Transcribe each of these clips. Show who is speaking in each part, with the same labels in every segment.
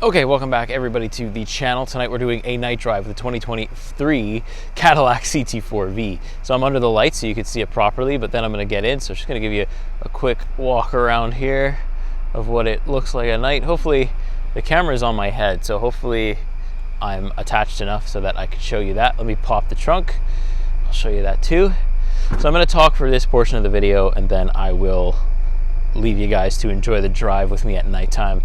Speaker 1: Okay, welcome back everybody to the channel. Tonight we're doing a night drive with the 2023 Cadillac CT4-V. So I'm under the lights so you can see it properly, but then I'm gonna get in. So I'm just gonna give you a quick walk around here of what it looks like at night. Hopefully the camera is on my head, so hopefully I'm attached enough so that I can show you that. Let me pop the trunk. I'll show you that too. So I'm gonna talk for this portion of the video and then I will leave you guys to enjoy the drive with me at nighttime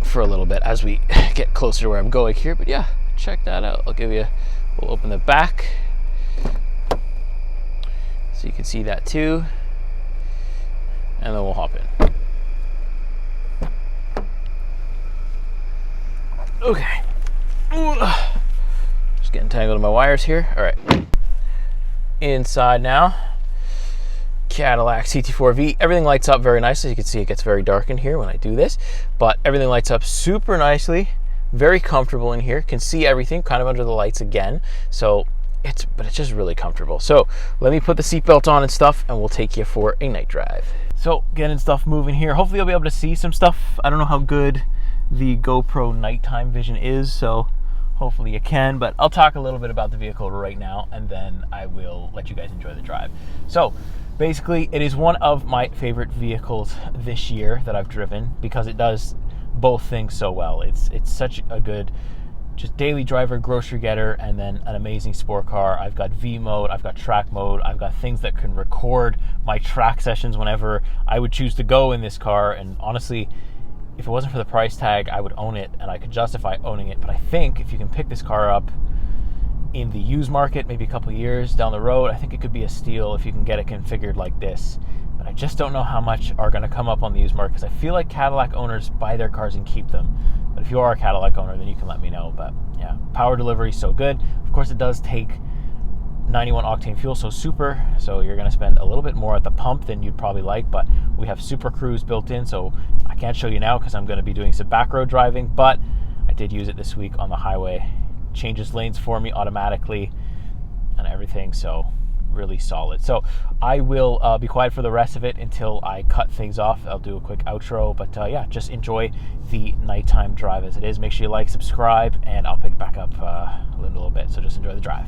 Speaker 1: for a little bit as we get closer to where I'm going here. But yeah, check that out. We'll open the back so you can see that too, and then we'll hop in. Okay, just getting tangled in my wires here. All right, inside now. Cadillac CT4-V. Everything lights up very nicely. You can see it gets very dark in here when I do this, but everything lights up super nicely. Very comfortable in here. Can see everything kind of under the lights again. So it's just really comfortable. So let me put the seatbelt on and stuff, and we'll take you for a night drive. So getting stuff moving here. Hopefully you'll be able to see some stuff. I don't know how good the GoPro nighttime vision is, so hopefully you can, but I'll talk a little bit about the vehicle right now, and then I will let you guys enjoy the drive. So basically, it is one of my favorite vehicles this year that I've driven because it does both things so well. It's such a good just daily driver, grocery getter, and then an amazing sport car. I've got V mode, I've got track mode, I've got things that can record my track sessions whenever I would choose to go in this car. And honestly, if it wasn't for the price tag, I would own it and I could justify owning it. But I think if you can pick this car up in the used market, maybe a couple years down the road, I think it could be a steal if you can get it configured like this. But I just don't know how much are going to come up on the used market because I feel like Cadillac owners buy their cars and keep them. But if you are a Cadillac owner, then you can let me know. But yeah, power delivery is so good. Of course, it does take 91 octane fuel, so super. So you're going to spend a little bit more at the pump than you'd probably like, but we have Super Cruise built in, so I can't show you now because I'm going to be doing some back road driving, but I did use it this week on the highway. Changes lanes for me automatically and everything, so really solid. So I will be quiet for the rest of it until I cut things off. I'll do a quick outro, but yeah, just enjoy the nighttime drive as it is. Make sure you like, subscribe, and I'll pick it back up a little bit. So just enjoy the drive.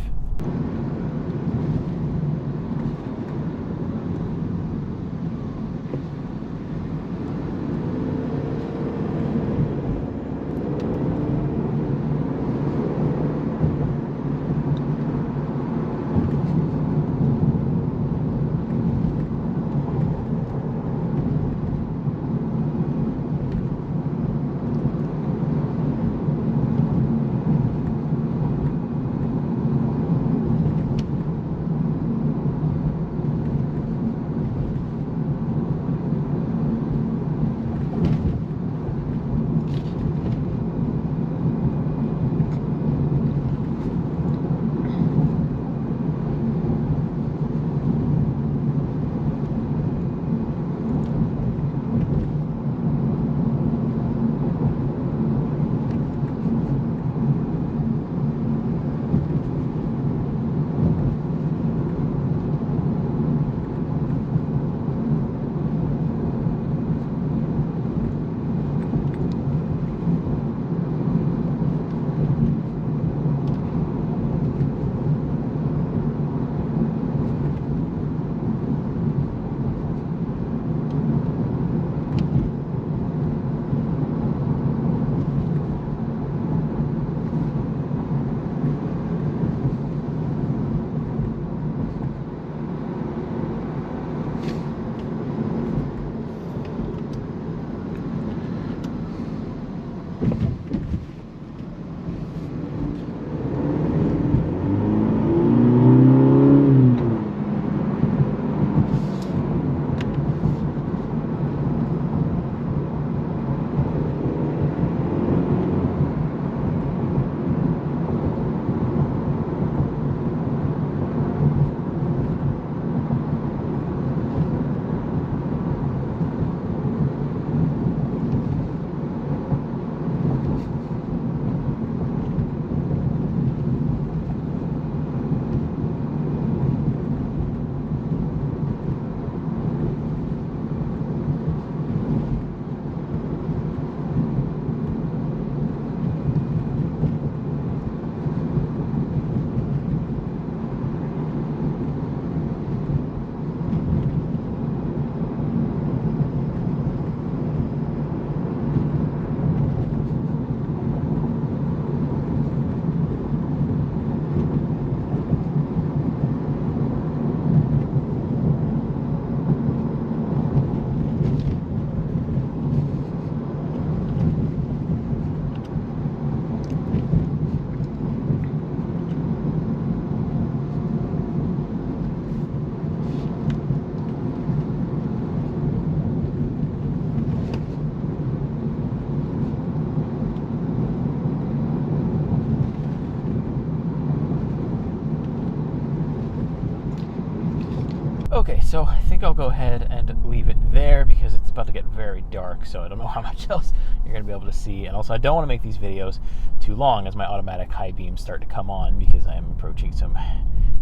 Speaker 1: Okay, so I think I'll go ahead and leave it there because it's about to get very dark, so I don't know how much else you're going to be able to see. And also, I don't want to make these videos too long as my automatic high beams start to come on because I am approaching some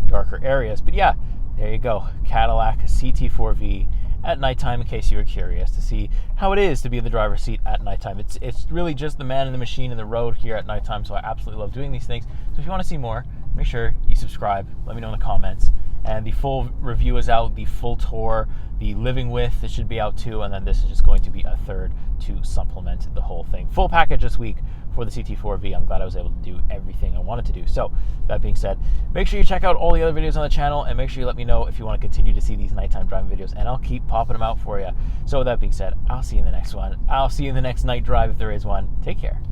Speaker 1: darker areas. But yeah, there you go. Cadillac CT4-V at nighttime, in case you were curious to see how it is to be in the driver's seat at nighttime. It's really just the man and the machine in the road here at nighttime, so I absolutely love doing these things. So if you want to see more, make sure you subscribe. Let me know in the comments. And the full review is out, the full tour, the living with, it should be out too, and then this is just going to be a third to supplement the whole thing. Full package this week for the CT4-V. I'm glad I was able to do everything I wanted to do. So, that being said, make sure you check out all the other videos on the channel, and make sure you let me know if you want to continue to see these nighttime driving videos, and I'll keep popping them out for you. So with that being said, I'll see you in the next one. I'll see you in the next night drive if there is one. Take care.